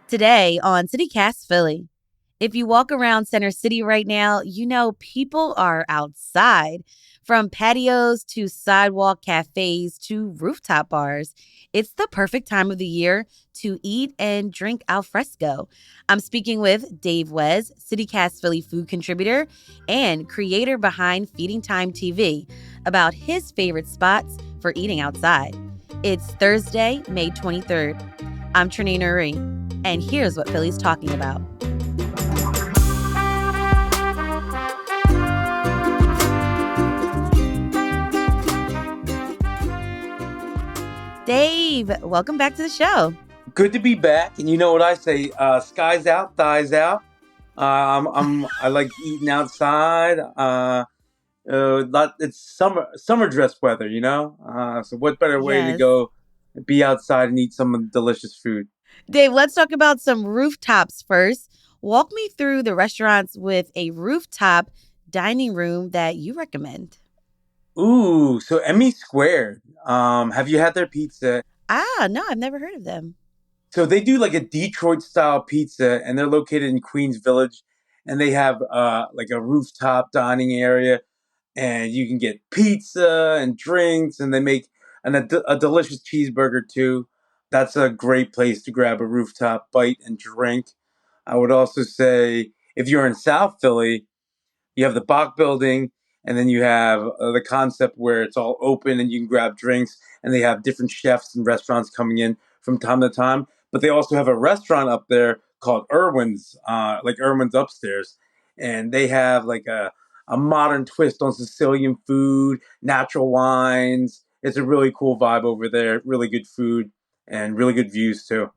Today on CityCast Philly. If you walk around Center City right now, people are outside. From patios to sidewalk cafes to rooftop bars. It's the perfect time of the year to eat and drink al fresco. I'm speaking with Dave Wes, CityCast Philly food contributor and creator behind Feeding Time TV, about his favorite spots for eating outside. It's Thursday, May 23rd. I'm Trinae Nuri, and here's what Philly's talking about. Dave, welcome back to the show. Good to be back. And you know what I say? Skies out, thighs out. I like eating outside. It's summer dress weather, you know. So what better way to Yes. go be outside and eat some delicious food? Dave, let's talk about some rooftops first. Walk me through the restaurants with a rooftop dining room that you recommend. Ooh, so Emmy Squared. Have you had their pizza? No, I've never heard of them. So they do like a Detroit style pizza, and they're located in Queens Village, and they have like a rooftop dining area, and you can get pizza and drinks, and they make a delicious cheeseburger too. That's a great place to grab a rooftop bite and drink. I would also say if you're in South Philly, you have the Bach building, and then you have the concept where it's all open and you can grab drinks, and they have different chefs and restaurants coming in from time to time. But they also have a restaurant up there called Irwin's, like Irwin's upstairs, and they have like a modern twist on Sicilian food, natural wines. It's a really cool vibe over there. Really good food and really good views too.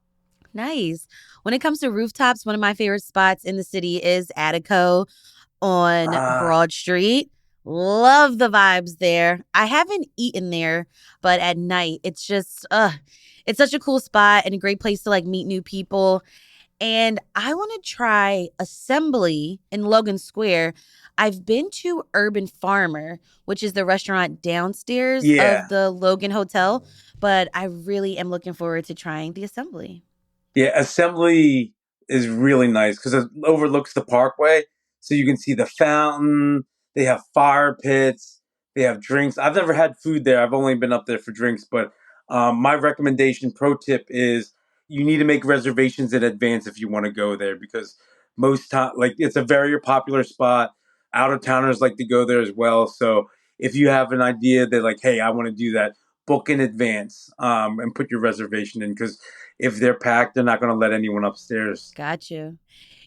Nice. When it comes to rooftops, one of my favorite spots in the city is Attico on Ah, Broad Street. Love the vibes there. I haven't eaten there, but at night it's such a cool spot and a great place to like meet new people. And I want to try Assembly in Logan Square. I've been to Urban Farmer, which is the restaurant downstairs of yeah. the Logan Hotel, but I really am looking forward to trying the Assembly. Yeah, Assembly is really nice because it overlooks the parkway, so you can see the fountain. They have fire pits. They have drinks. I've never had food there. I've only been up there for drinks. But my recommendation, pro tip, is you need to make reservations in advance if you want to go there because most time, like it's a very popular spot. Out of towners like to go there as well. So if you have an idea that like, hey, I want to do that, book in advance and put your reservation in because if they're packed, they're not going to let anyone upstairs. Got you.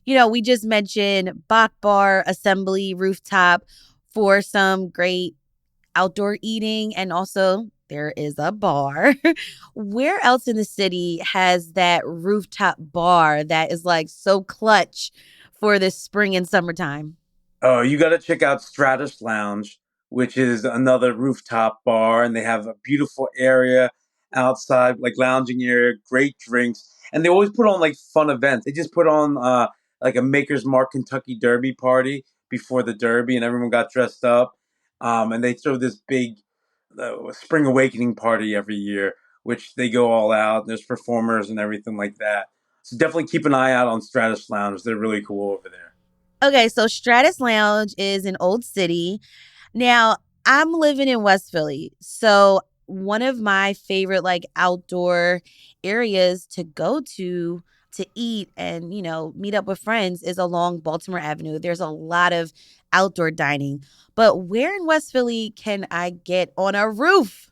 We just mentioned Bach Bar, Assembly, Rooftop for some great outdoor eating. And also, there is a bar. Where else in the city has that rooftop bar that is like so clutch for this spring and summertime? Oh, you got to check out Stratus Lounge, which is another rooftop bar, and they have a beautiful area outside, like lounging area, great drinks, and they always put on like fun events. They just put on like a Maker's Mark Kentucky Derby party before the Derby, and everyone got dressed up, and they throw this big Spring Awakening party every year, which they go all out. There's performers and everything like that. So definitely keep an eye out on Stratus Lounge. They're really cool over there. Okay, so Stratus Lounge is in Old City. Now, I'm living in West Philly. So, one of my favorite like outdoor areas to go to eat and, meet up with friends is along Baltimore Avenue. There's a lot of outdoor dining. But where in West Philly can I get on a roof?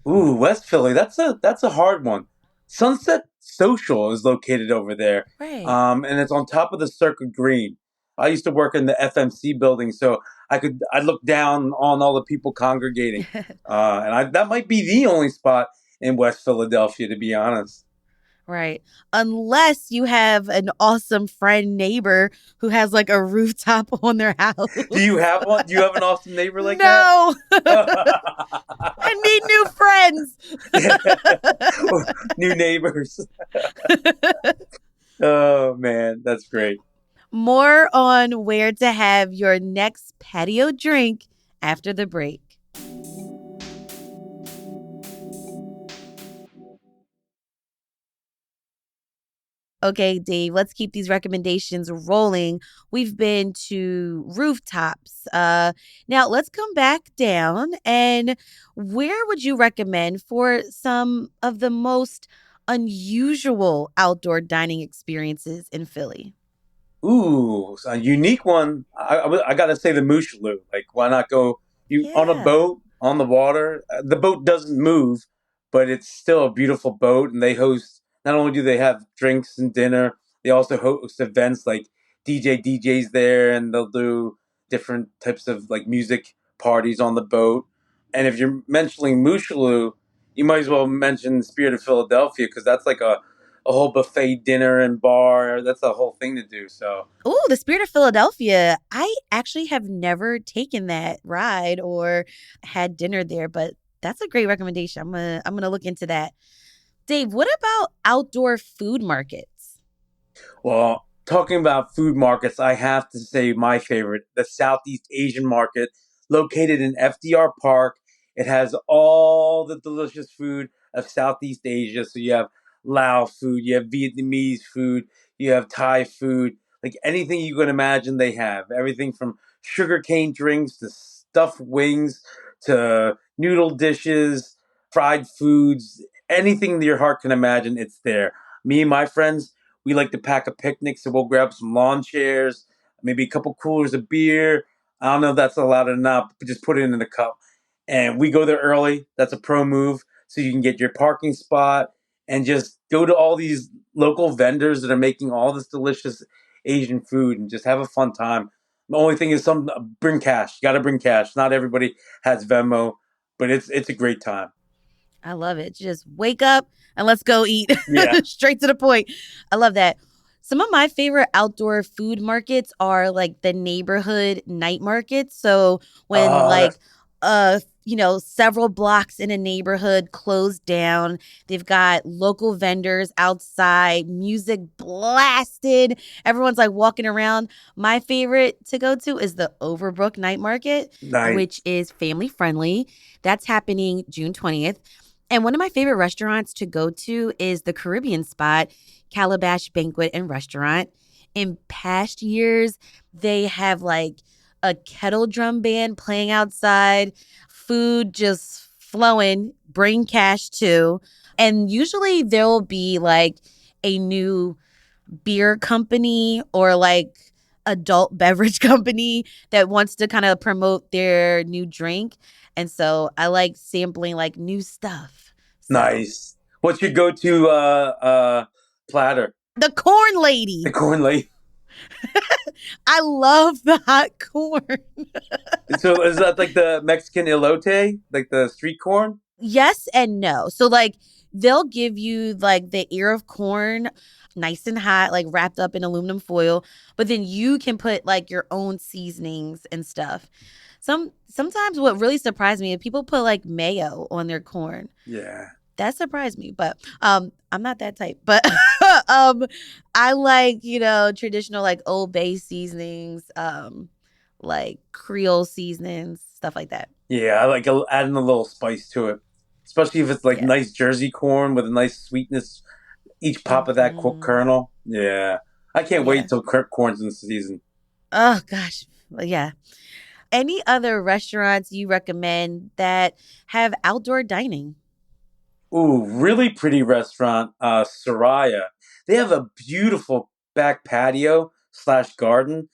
Ooh, West Philly. That's a hard one. Sunset Social is located over there, Right. and it's on top of the Circuit Green. I used to work in the FMC building, so I look down on all the people congregating, and that might be the only spot in West Philadelphia, to be honest. Right. Unless you have an awesome friend neighbor who has like a rooftop on their Do you house. have one? Do you have an awesome neighbor like that? No. I need new friends. New neighbors. Oh man, that's great. More on where to have your next patio drink after the break. Okay, Dave, let's keep these recommendations rolling. We've been to rooftops. Now let's come back down. And where would you recommend for some of the most unusual outdoor dining experiences in Philly? Ooh, a unique one. I gotta say the Mooshaloo. Like, why not go you on a Yeah. boat on the water? The boat doesn't move, but it's still a beautiful boat. And they host. Not only do they have drinks and dinner, they also host events like DJs there, and they'll do different types of like music parties on the boat. And if you're mentioning Mooshaloo, you might as well mention Spirit of Philadelphia because that's like a whole buffet dinner and bar. That's a whole thing to do. So Oh, the Spirit of Philadelphia. I actually have never taken that ride or had dinner there, but that's a great recommendation. I'm gonna look into that. Dave, what about outdoor food markets? well, talking about food markets, I have to say my favorite, the Southeast Asian market, located in FDR Park. It has all the delicious food of Southeast Asia. So you have Lao food, you have Vietnamese food, you have Thai food, like anything you can imagine they have. Everything from sugarcane drinks to stuffed wings to noodle dishes, fried foods, anything that your heart can imagine, it's there. Me and my friends, we like to pack a picnic, so we'll grab some lawn chairs, maybe a couple coolers of beer. I don't know if that's allowed or not, but just put it in a cup. And we go there early. That's a pro move. So you can get your parking spot and just go to all these local vendors that are making all this delicious Asian food and just have a fun time. The only thing is some bring cash. You gotta bring cash. Not everybody has Venmo, but it's a great time. I love it. Just wake up and let's go eat. Yeah. Straight to the point. I love that. Some of my favorite outdoor food markets are like the neighborhood night markets. So when That's several blocks in a neighborhood closed down, they've got local vendors outside, music blasted. Everyone's like walking around. My favorite to go to is the Overbrook Night Market, which nice. is family friendly. That's happening June 20th. And one of my favorite restaurants to go to is the Caribbean spot, Calabash Banquet and Restaurant. In past years, they have like a kettle drum band playing outside, food just flowing, bring cash too. And usually there'll be like a new beer company or like adult beverage company that wants to kind of promote their new drink. And so I like sampling like new stuff. So Nice. What's your go-to platter? the corn The lady. corn late. I love the hot corn. So is that like the Mexican elote, like the street corn? Yes and no. So like they'll give you like the ear of corn nice and hot, like wrapped up in aluminum foil, but then you can put like your own seasonings and stuff. Sometimes what really surprised me is people put like mayo on their corn. Yeah. That surprised me, but I'm not that type. But um I like, traditional like Old Bay seasonings, like Creole seasonings, stuff like that. Yeah, I like adding a little spice to it, especially if it's like Yeah. nice Jersey corn with a nice sweetness. Each pop of that Mhm. kernel. Yeah, I can't Yeah. wait till corn's in season. Oh gosh. Well, yeah. Any other restaurants you recommend that have outdoor dining? Ooh, really pretty restaurant, Soraya. They have a beautiful back patio slash garden,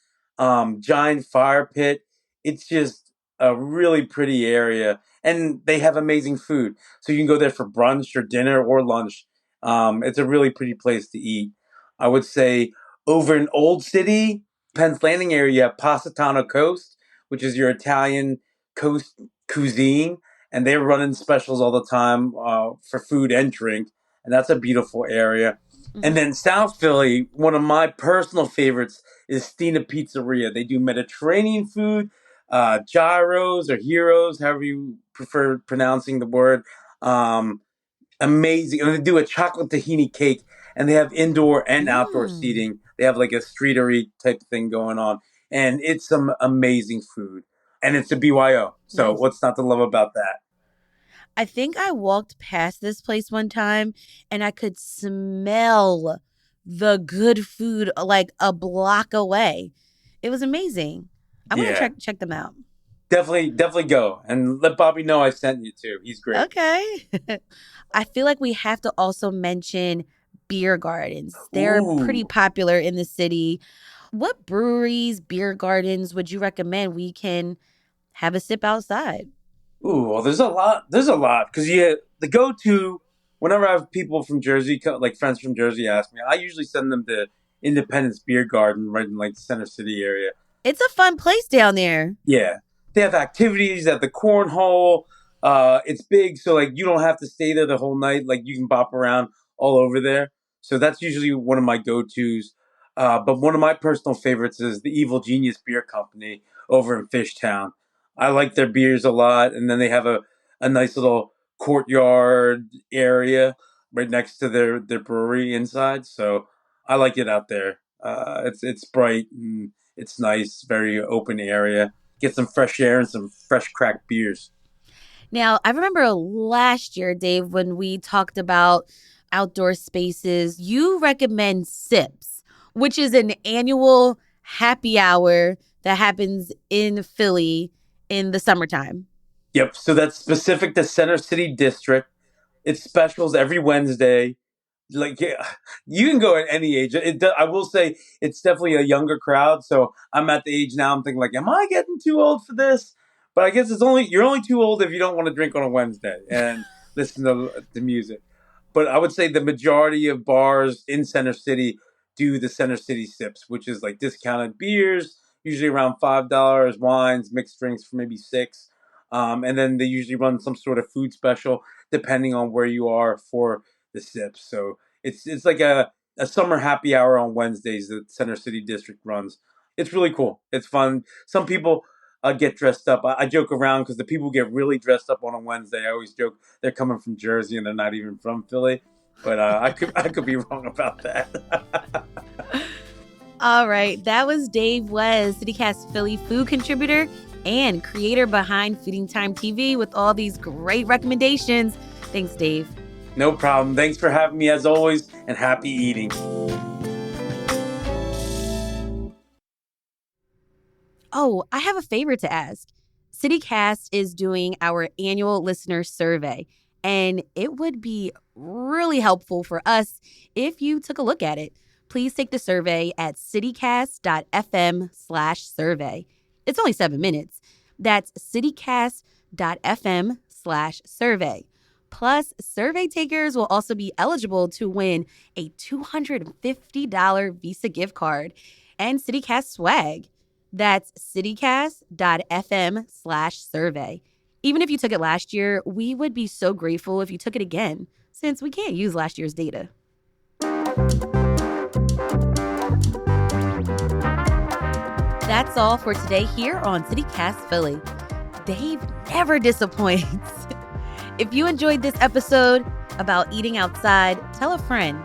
giant fire pit. It's just a really pretty area, and they have amazing food. So you can go there for brunch or dinner or lunch. It's a really pretty place to eat. I would say over in Old City, Penn's Landing area, you have Positano Coast, which is your Italian coast cuisine and they're running specials all the time for food and drink, and that's a beautiful area. And Hmm. then South Philly, one of my personal favorites is Stina Pizzeria. They do Mediterranean food, gyros or heroes, however you prefer pronouncing the word. Um, Amazing. And they do a chocolate tahini cake, and they have indoor and outdoor Mm, seating. They have like a streetery type thing going on, and it's some amazing food. And it's a BYO. So nice. what's not to love about that? I think I walked past this place one time and I could smell the good food like a block away. It was amazing. I want to Yeah, check them out. definitely go and let Bobby know I sent you too. He's great. Okay. I feel like we have to also mention beer gardens. They're pretty Ooh, popular in the city. What breweries, beer gardens would you recommend we can have a sip outside? ooh. Well, there's a lot. There's a lot because you the go to whenever I have people from Jersey, like friends from Jersey, ask me, I usually send them to Independence Beer Garden right in like the Center City area. It's a fun place down there. Yeah, they have activities at the cornhole. It's big, so like you don't have to stay there the whole night. Like you can bop around all over there. So that's usually one of my go tos. But one of my personal favorites is the Evil Genius Beer Company over in Fishtown. I like their beers a lot, and then they have a nice little courtyard area right next to their brewery inside. So I like it out there. It's bright and it's nice, very open area, get some fresh air and some fresh cracked beers. Now, I remember last year, Dave, when we talked about outdoor spaces, you recommend SIPs, which is an annual happy hour that happens in Philly in the summertime. Yep. So that's specific to Center City District. It's specials every Wednesday. Like yeah, you can go at any age. I will say it's definitely a younger crowd. So I'm at the age now. I'm thinking like, am I getting too old for this? But I guess you're only too old if you don't want to drink on a Wednesday and listen to the music. But I would say the majority of bars in Center City do the Center City Sips, which is like discounted beers, usually around $5, wines, mixed drinks for maybe six, and then they usually run some sort of food special depending on where you are for the sips. So it's like a summer happy hour on Wednesdays that Center City District runs. It's really cool. It's fun. Some people get dressed up. I joke around because the people who get really dressed up on a Wednesday. I always joke they're coming from Jersey and they're not even from Philly. But I could be wrong about that. All right, that was Dave Wes, CityCast Philly food contributor and creator behind Feeding Time TV with all these great recommendations. Thanks, Dave. No problem. Thanks for having me as always, and happy eating. Oh, I have a favor to ask. CityCast is doing our annual listener survey, and it would be really helpful for us if you took a look at it. Please take the survey at citycast.fm/survey. It's only 7 minutes. That's citycast.fm/survey. Plus, survey takers will also be eligible to win a $250 Visa gift card and CityCast swag. That's citycast.fm/survey. Even if you took it last year, we would be so grateful if you took it again, since we can't use last year's data. That's all for today here on CityCast Philly. Dave never disappoints. If you enjoyed this episode about eating outside, tell a friend,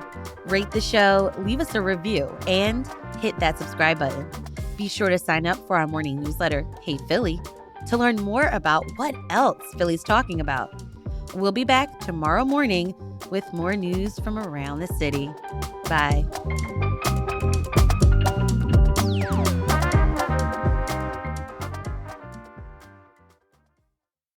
rate the show, leave us a review, and hit that subscribe button. Be sure to sign up for our morning newsletter, Hey Philly, to learn more about what else Philly's talking about. We'll be back tomorrow morning with more news from around the city. Bye.